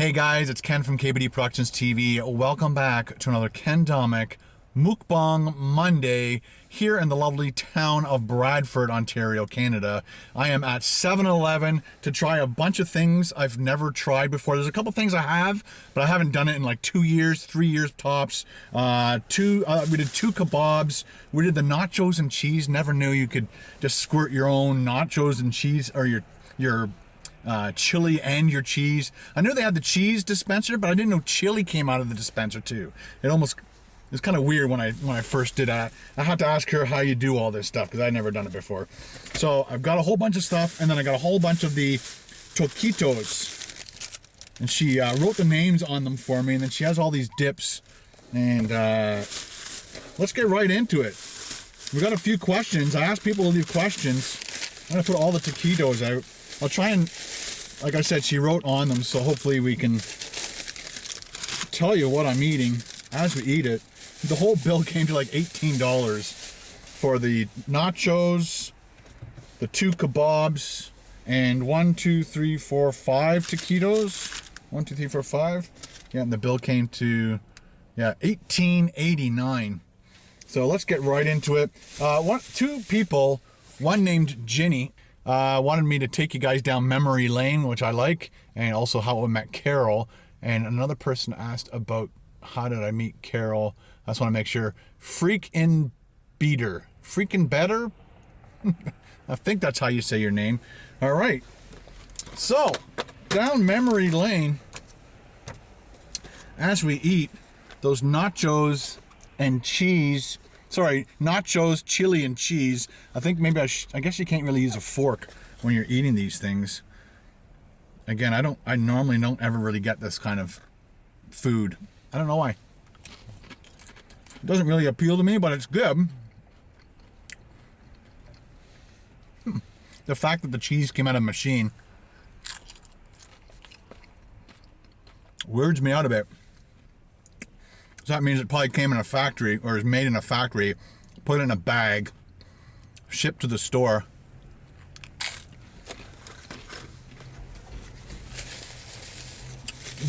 Hey guys, it's Ken from KBDProductionsTV. Welcome back to another Ken Domik Mukbang Monday here in the lovely town of Bradford, Ontario, Canada. I am at 7-Eleven to try a bunch of things I've never tried before. There's a couple things I have, but I haven't done it in like 2 years, 3 years tops. We did 2 kebabs. We did the nachos and cheese. Never knew you could just squirt your own nachos and cheese, or your chili and your cheese. I knew they had the cheese dispenser, but I didn't know chili came out of the dispenser too. It's kind of weird when I first did that. I had to ask her how you do all this stuff because I'd never done it before. So I've got a whole bunch of stuff, and then I got a whole bunch of the Taquitos, and she wrote the names on them for me, and then she has all these dips, and let's get right into it. We got a few questions. I asked people to leave questions. I'm gonna put all the Taquitos out. I'll try and, like I said, she wrote on them, so hopefully we can tell you what I'm eating as we eat it. The whole bill came to like $18 for the nachos, the 2 kebabs, and 1, 2, 3, 4, 5 Taquitos. 1, 2, 3, 4, 5. Yeah, and the bill came to $18.89. So let's get right into it. 2 people, one named Ginny, wanted me to take you guys down memory lane, which I like, and also how I met Carol. And another person asked about how did I meet Carol. I just want to make sure. Freaking better. I think that's how you say your name. All right. So, down memory lane as we eat those nachos and cheese. Sorry, nachos, chili, and cheese. I think maybe I guess you can't really use a fork when you're eating these things. Again, I normally don't ever really get this kind of food. I don't know why. It doesn't really appeal to me, but it's good. The fact that the cheese came out of a machine weirds me out a bit. So that means it probably came in a factory, or is made in a factory, put in a bag, shipped to the store.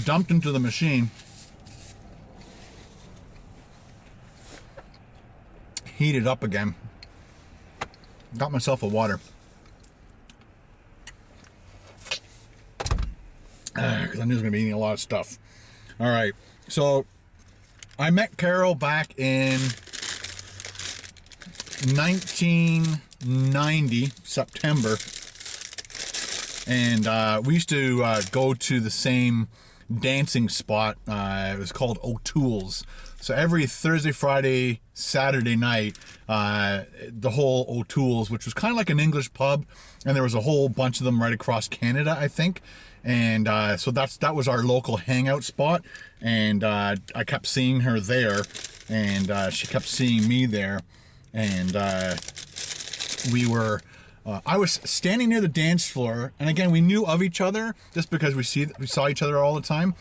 Dumped into the machine. Heated up again. Got myself a water. Because I knew I was going to be eating a lot of stuff. All right. So I met Carol back in 1990, September. And we used to go to the same dancing spot. It was called O'Toole's. So every Thursday, Friday, Saturday night, the whole O'Toole's, which was kind of like an English pub, and there was a whole bunch of them right across Canada, I think. And so that was our local hangout spot. And I kept seeing her there, and she kept seeing me there. And we were. I was standing near the dance floor, and again, we knew of each other just because we saw each other all the time.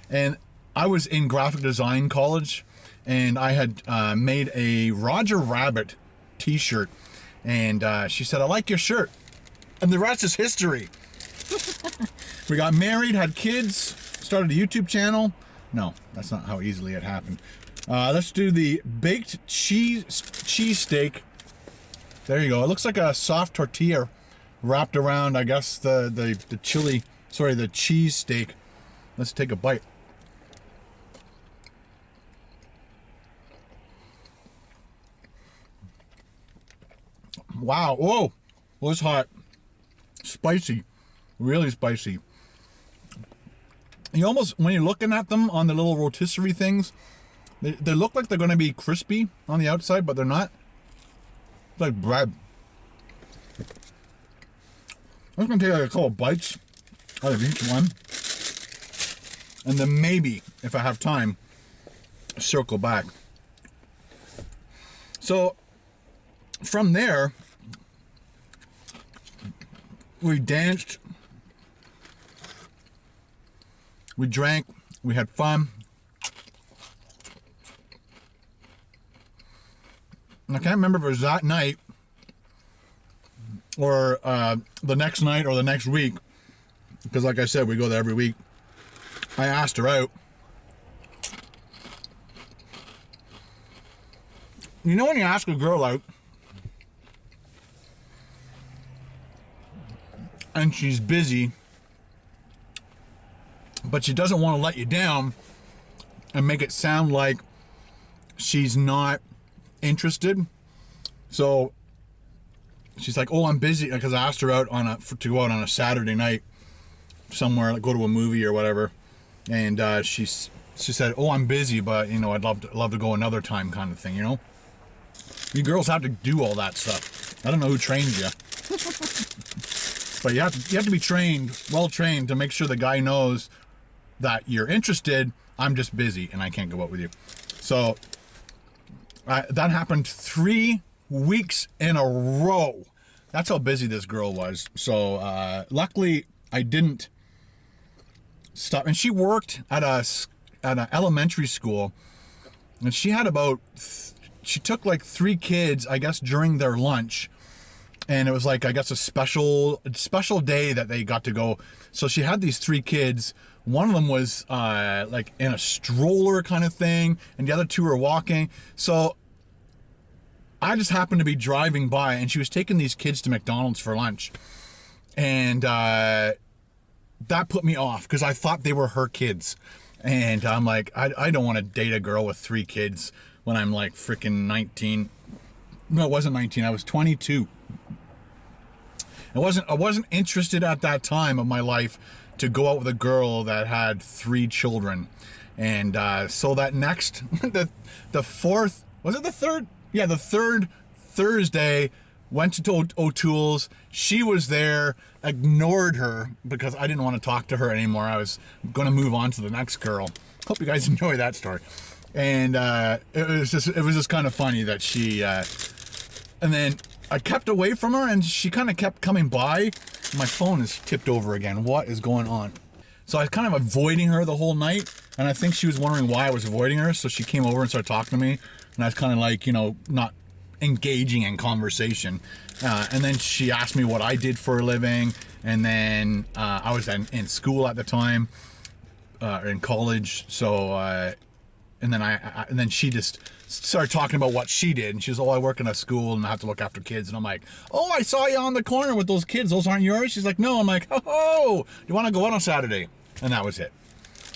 And I was in graphic design college, and I had made a Roger Rabbit t-shirt, and she said, "I like your shirt," and the rest is history. We got married, had kids, started a YouTube channel. No, that's not how easily it happened. Let's do the baked cheese steak. There you go. It looks like a soft tortilla wrapped around, I guess, the cheese steak. Let's take a bite. Wow. Whoa. Well, it's hot. Spicy. Really spicy. You almost, when you're looking at them on the little rotisserie things, they look like they're going to be crispy on the outside, but they're not. It's like bread. I'm just going to take like a couple bites out of each one. And then maybe, if I have time, circle back. So, from there, we danced, we drank, we had fun. I can't remember if it was that night or the next night or the next week, because like I said, we go there every week. I asked her out. You know when you ask a girl out and she's busy, but she doesn't want to let you down and make it sound like she's not interested. So she's like, oh, I'm busy, because I asked her out to go out on a Saturday night somewhere, like go to a movie or whatever, and she said, oh, I'm busy, but you know, I'd love to go another time, kind of thing, you know. You girls have to do all that stuff. I don't know who trained you, but you have to be trained, well trained, to make sure the guy knows that you're interested. I'm just busy and I can't go out with you. So that happened 3 weeks in a row. That's how busy this girl was. So luckily I didn't stop. And she worked at an elementary school, and she had she took like 3 kids, I guess, during their lunch, and it was like, I guess, a special day that they got to go. So she had these 3 kids. One of them was like in a stroller kind of thing, and the other 2 were walking. So I just happened to be driving by, and she was taking these kids to McDonald's for lunch, and that put me off because I thought they were her kids, and I'm like, I don't want to date a girl with 3 kids when I'm like freaking 19. No, it wasn't 19. I was 22. I wasn't interested at that time of my life to go out with a girl that had 3 children. And so that next, the fourth, was it the third? Yeah, the third Thursday, went to O'Toole's. She was there, ignored her because I didn't want to talk to her anymore. I was going to move on to the next girl. Hope you guys enjoy that story. And it was just kind of funny that she, and then I kept away from her, and she kind of kept coming by. My phone is tipped over again. What is going on? So I was kind of avoiding her the whole night, and I think she was wondering why I was avoiding her. So she came over and started talking to me, and I was kind of like, you know, not engaging in conversation. And then she asked me what I did for a living, and then I was in school at the time, in college. So and then she just started talking about what she did, and she was, oh, I work in a school and I have to look after kids. And I'm like, oh, I saw you on the corner with those kids. Those aren't yours? She's like, no. I'm like, oh, you want to go out on Saturday? And that was it.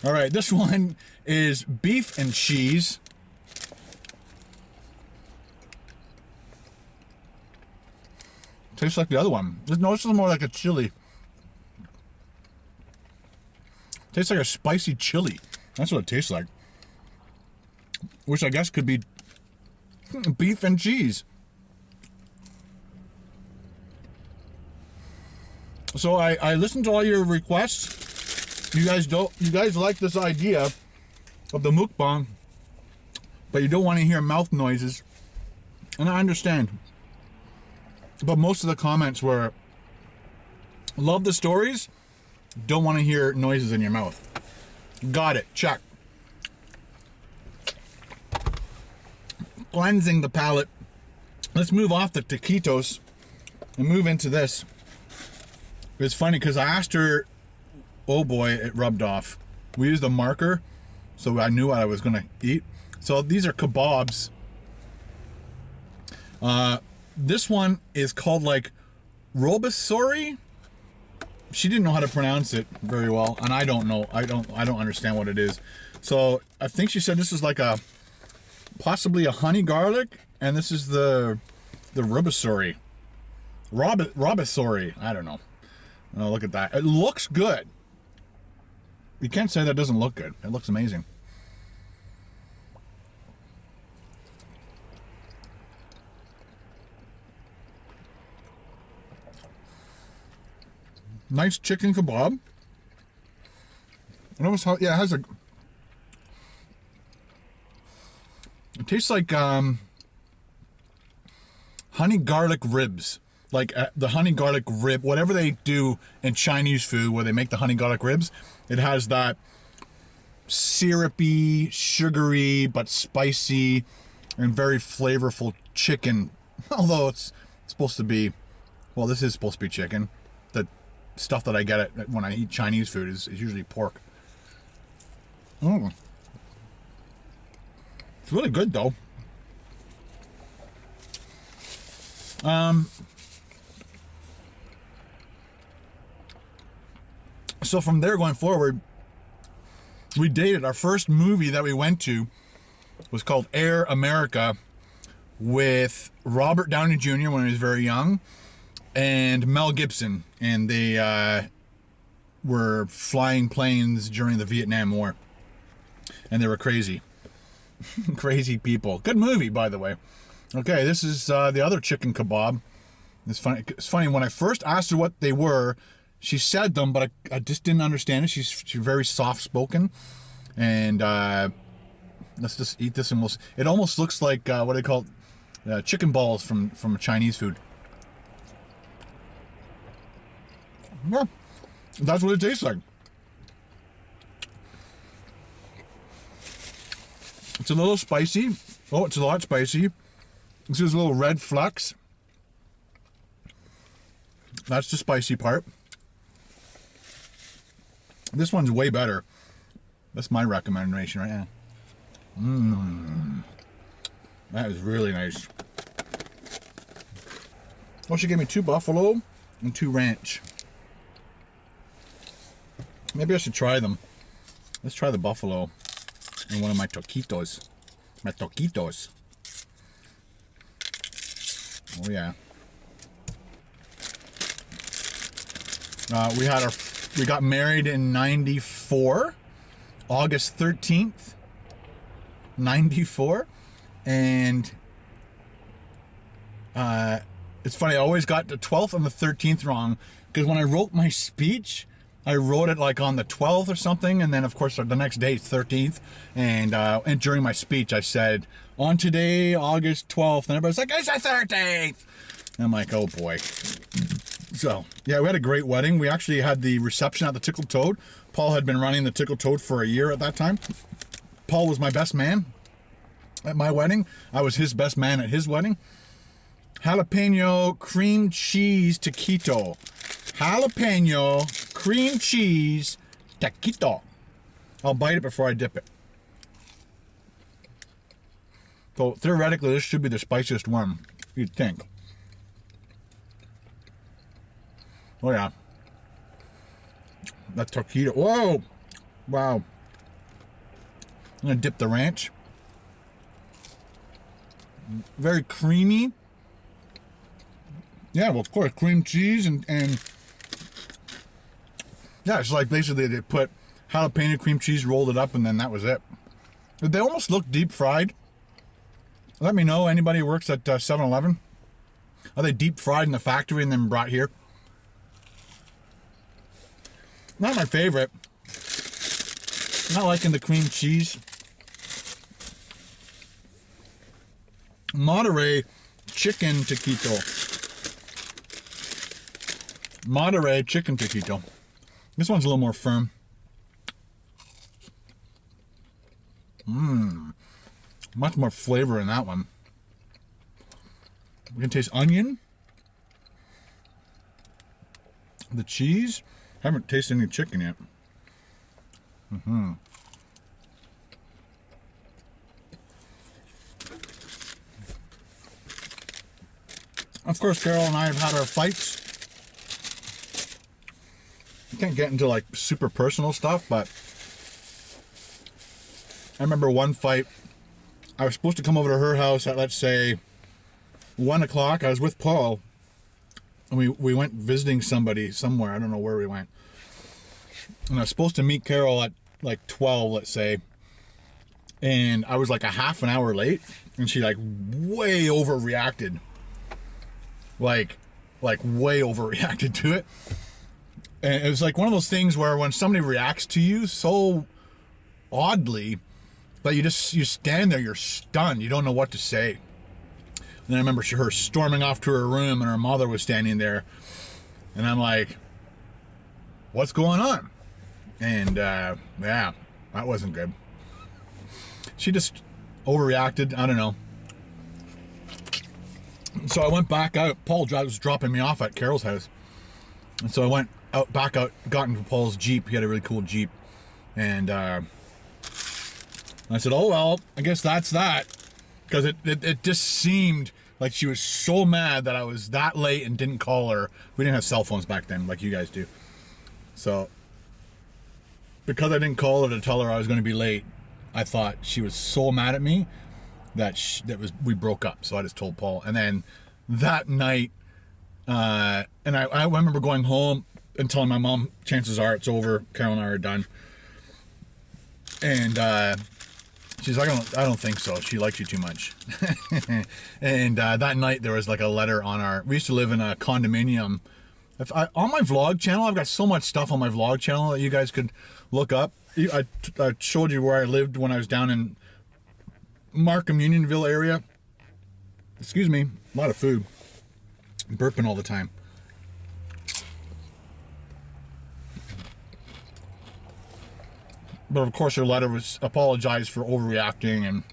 All right, this one is beef and cheese. Tastes like the other one. No, this is more like a chili. Tastes like a spicy chili. That's what it tastes like. Which I guess could be beef and cheese. So I listened to all your requests. You guys like this idea of the mukbang, but you don't want to hear mouth noises. And I understand. But most of the comments were, love the stories, don't want to hear noises in your mouth. Got it. Check. Cleansing the palate. Let's move off the taquitos and move into this. It's funny because I asked her, oh boy, it rubbed off. We used a marker, so I knew what I was going to eat. So these are kebabs. This one is called like robasori. She didn't know how to pronounce it very well, and I don't know. I don't understand what it is. So I think she said this is like possibly a honey garlic, and this is the robasori. Robasori. I don't know. Oh, look at that. It looks good. You can't say that doesn't look good. It looks amazing. Nice chicken kebab. And it was, yeah, it has a, it tastes like honey garlic ribs. Like the honey garlic rib, whatever they do in Chinese food where they make the honey garlic ribs, it has that syrupy, sugary, but spicy and very flavorful chicken. Although it's supposed to be, well, this is supposed to be chicken. The stuff that I get when I eat Chinese food is usually pork. Mm. It's really good though. So from there going forward, we dated. Our first movie that we went to was called Air America with Robert Downey Jr. when he was very young and Mel Gibson, and they were flying planes during the Vietnam War, and they were crazy. Crazy people. Good movie, by the way. Okay, this is the other chicken kebab. It's funny, when I first asked her what they were, she said them, but I just didn't understand it. She's very soft-spoken. And let's just eat this, and it almost looks like, what do they call it? Chicken balls from Chinese food. Yeah, that's what it tastes like. It's a little spicy. Oh, it's a lot spicy. This is a little red flecks. That's the spicy part. This one's way better. That's my recommendation right now. That is really nice. Well, she gave me 2 buffalo and 2 ranch. Maybe I should try them. Let's try the buffalo and one of my taquitos. My taquitos. Oh yeah. We got married in 94, August 13th, 94, and it's funny, I always got the 12th and the 13th wrong, because when I wrote my speech, I wrote it like on the 12th or something, and then of course the next day it's 13th, and during my speech I said, on today, August 12th, and everybody's like, it's the 13th! And I'm like, oh boy. So, yeah, we had a great wedding. We actually had the reception at the Tickle Toad. Paul had been running the Tickle Toad for a year at that time. Paul was my best man at my wedding. I was his best man at his wedding. Jalapeno cream cheese taquito. Jalapeno cream cheese taquito. I'll bite it before I dip it. So, theoretically, this should be the spiciest one, you'd think. Oh yeah. That taquito. Whoa! Wow. I'm gonna dip the ranch. Very creamy. Yeah, well, of course, cream cheese and yeah, it's like basically they put jalapeno cream cheese, rolled it up, and then that was it. They almost look deep fried. Let me know, anybody who works at 7-Eleven. Are they deep fried in the factory and then brought here? Not my favorite. Not liking the cream cheese. Monterey chicken taquito. Monterey chicken taquito. This one's a little more firm. Much more flavor in that one. We can taste onion. The cheese. Haven't tasted any chicken yet. Of course, Carol and I have had our fights. I can't get into like super personal stuff, but I remember one fight. I was supposed to come over to her house at, let's say, 1 o'clock. I was with Paul. And we went visiting somebody somewhere. I don't know where we went. And I was supposed to meet Carol at like 12, let's say. And I was like a half an hour late. And she like way overreacted. Like way overreacted to it. And it was like one of those things where when somebody reacts to you so oddly that you stand there, you're stunned. You don't know what to say. And I remember her storming off to her room, and her mother was standing there. And I'm like, what's going on? And, yeah, that wasn't good. She just overreacted. I don't know. So I went back out. Paul was dropping me off at Carol's house. And so I went back out, got into Paul's Jeep. He had a really cool Jeep. And And I said, oh, well, I guess that's that. Because it just seemed like she was so mad that I was that late and didn't call her. We didn't have cell phones back then like you guys do. So, because I didn't call her to tell her I was going to be late, I thought she was so mad at me that we broke up. So I just told Paul. And then that night, and I remember going home and telling my mom, chances are it's over. Carol and I are done. And she's like, I don't think so. She likes you too much. And that night there was like a letter on we used to live in a condominium. On my vlog channel, I've got so much stuff on my vlog channel that you guys could look up. I showed you where I lived when I was down in Markham, Unionville area. Excuse me, a lot of food. I'm burping all the time. But of course her letter was apologized for overreacting, and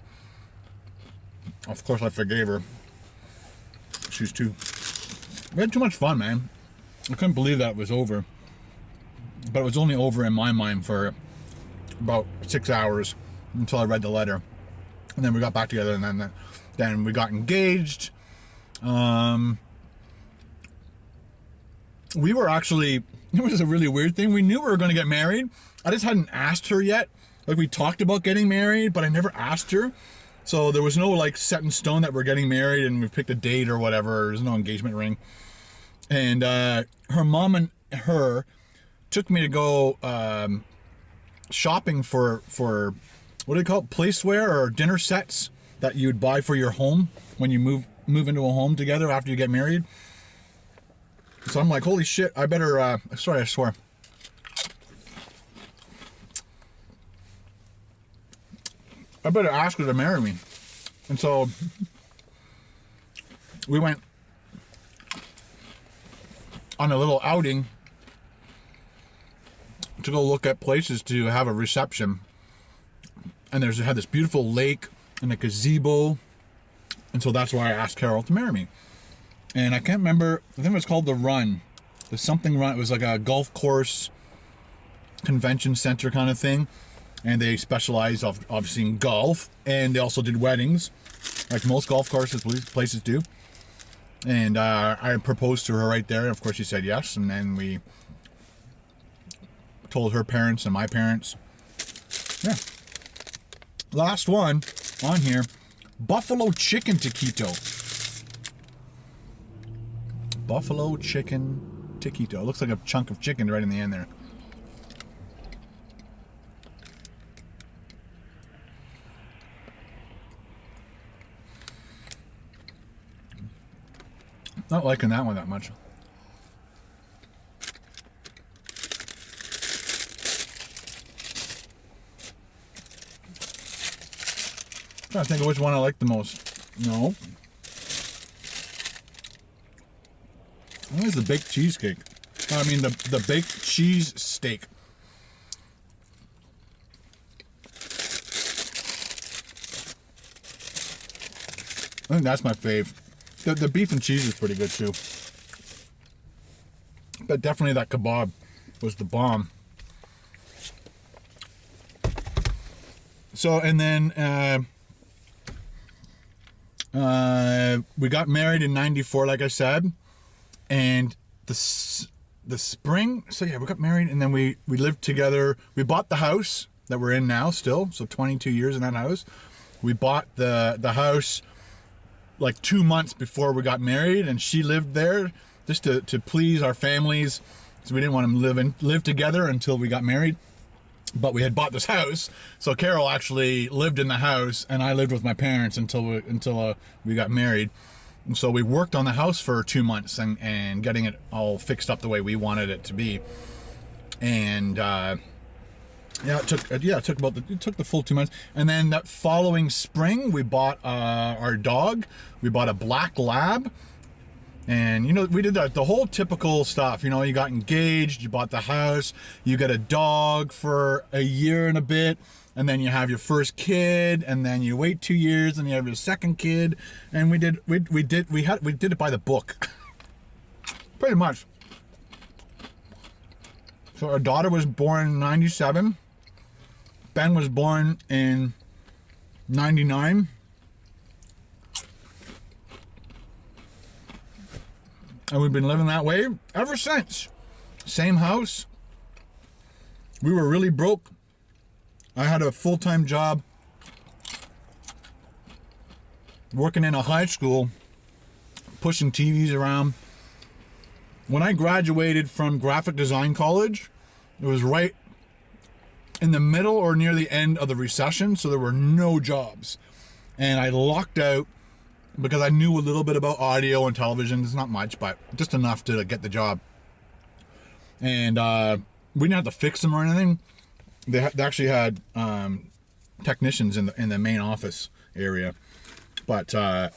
of course I forgave her. We had too much fun, man. I couldn't believe that it was over. But it was only over in my mind for about 6 hours until I read the letter. And then we got back together, and then we got engaged. We were actually, it was a really weird thing. We knew we were going to get married. I just hadn't asked her yet. Like, we talked about getting married, but I never asked her. So there was no like set in stone that we're getting married and we picked a date or whatever. There's no engagement ring. And her mom and her took me to go shopping for what do they call it? Placeware or dinner sets that you'd buy for your home when you move into a home together after you get married. So I'm like, holy shit, I better, sorry, I swear. I better ask her to marry me. And so we went on a little outing to go look at places to have a reception. And had this beautiful lake and a gazebo. And so that's why I asked Carol to marry me. And I can't remember, I think it was called The Run. The something run. It was like a golf course convention center kind of thing. And they specialized obviously in golf. And they also did weddings, like most golf courses places do. And I proposed to her right there. And of course she said yes. And then we told her parents and my parents. Yeah. Last one on here. Buffalo chicken taquito. Buffalo chicken taquito. It looks like a chunk of chicken right in the end there. Not liking that one that much. I'm trying to think of which one I like the most. No. I think it's the baked cheesecake. I mean the baked cheese steak. I think that's my fave. The beef and cheese is pretty good too. But definitely that kebab was the bomb. So, and then we got married in '94, like I said. And the spring, so yeah, we got married and then we lived together. We bought the house that we're in now still, so 22 years in that house. We bought the house like 2 months before we got married, and she lived there just to please our families, so we didn't want to live together until we got married. But we had bought this house, so Carol actually lived in the house and I lived with my parents until we got married. And so we worked on the house for 2 months and getting it all fixed up the way we wanted it to be. And it took the full 2 months. And then that following spring, we bought our dog. We bought a black lab. And, you know, we did the whole typical stuff. You know, you got engaged, you bought the house, you got a dog for a year and a bit, and then you have your first kid, and then you wait 2 years, and you have your second kid. And we did it by the book. Pretty much. So our daughter was born in '97. Ben was born in $99. And we've been living that way ever since. Same house. We were really broke. I had a full-time job working in a high school, pushing TVs around. When I graduated from graphic design college, it was right in the middle or near the end of the recession, so there were no jobs. And I lucked out because I knew a little bit about audio and television. It's not much, but just enough to get the job. And we didn't have to fix them or anything. They actually had technicians in the main office area. But, oh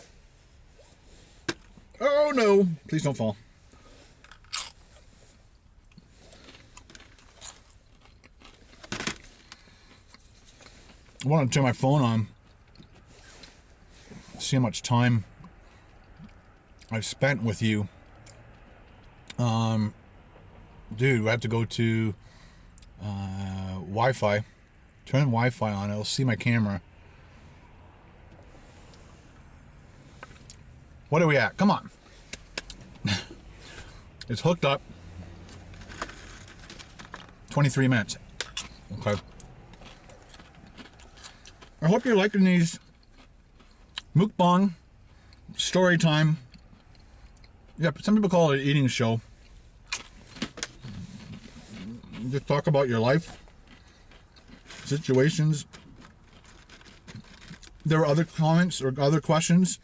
no, please don't fall. I want to turn my phone on, see how much time I've spent with you. Dude, I have to go to Wi-Fi. Turn Wi-Fi on, it'll see my camera. What are we at? Come on. It's hooked up. 23 minutes. Okay. I hope you're liking these mukbang story time. Yeah, some people call it an eating show. Just talk about your life, situations. There are other comments or other questions.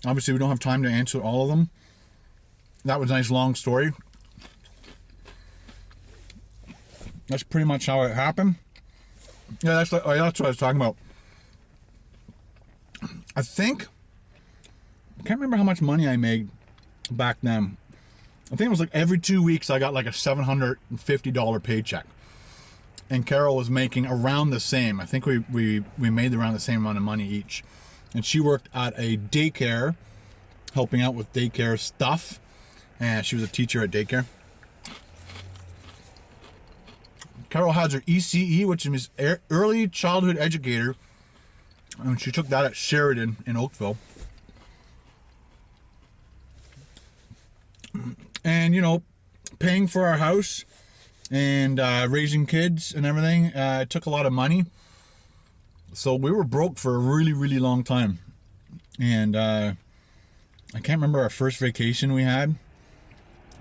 Obviously, we don't have time to answer all of them. That was a nice long story. That's pretty much how it happened. Yeah, that's what I was talking about. I can't remember how much money I made back then. I think it was like every 2 weeks I got like a $750 paycheck. And Carol was making around the same. I think we made around the same amount of money each. And she worked at a daycare, helping out with daycare stuff. And she was a teacher at daycare. Carol has her ECE, which is Early Childhood Educator. And she took that at Sheridan in Oakville. And, you know, paying for our house and raising kids and everything, it took a lot of money. So we were broke for a really, really long time. And I can't remember our first vacation we had,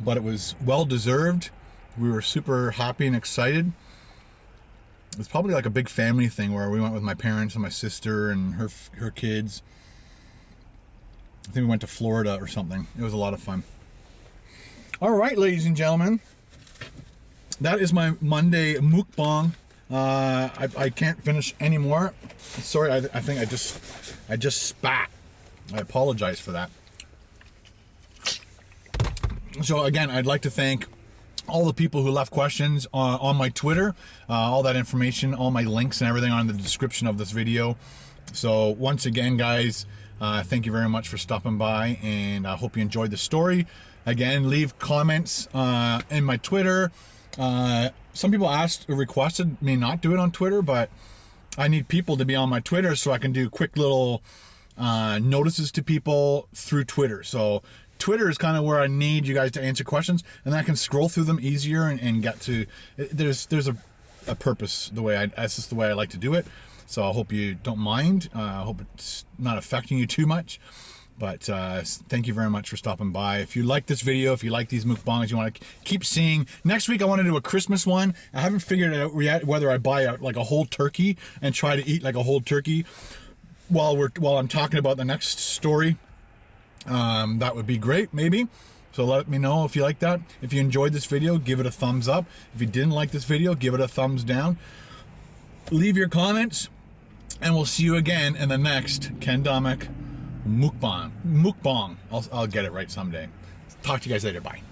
but it was well deserved. We were super happy and excited. It was probably like a big family thing where we went with my parents and my sister and her kids. I think we went to Florida or something. It was a lot of fun. All right, ladies and gentlemen, that is my Monday mukbang. I can't finish anymore. Sorry, I think I just spat. I apologize for that. So again, I'd like to thank all the people who left questions on my Twitter. All that information, all my links and everything are in the description of this video. So once again, guys, thank you very much for stopping by, and I hope you enjoyed the story. Again, leave comments in my Twitter. Some people asked or requested me not do it on Twitter, but I need people to be on my Twitter so I can do quick little notices to people through Twitter. So Twitter is kind of where I need you guys to answer questions, and then I can scroll through them easier and get to. There's a purpose that's just the way I like to do it. So I hope you don't mind. I hope it's not affecting you too much. But thank you very much for stopping by. If you like this video, if you like these mukbangs, you want to keep seeing. Next week I want to do a Christmas one. I haven't figured out yet whether I buy like a whole turkey and try to eat like a whole turkey while I'm talking about the next story. That would be great, maybe. So let me know if you like that. If you enjoyed this video, give it a thumbs up. If you didn't like this video, give it a thumbs down. Leave your comments, and we'll see you again in the next Ken Domik mukbang. I'll get it right someday. Talk to you guys later. Bye.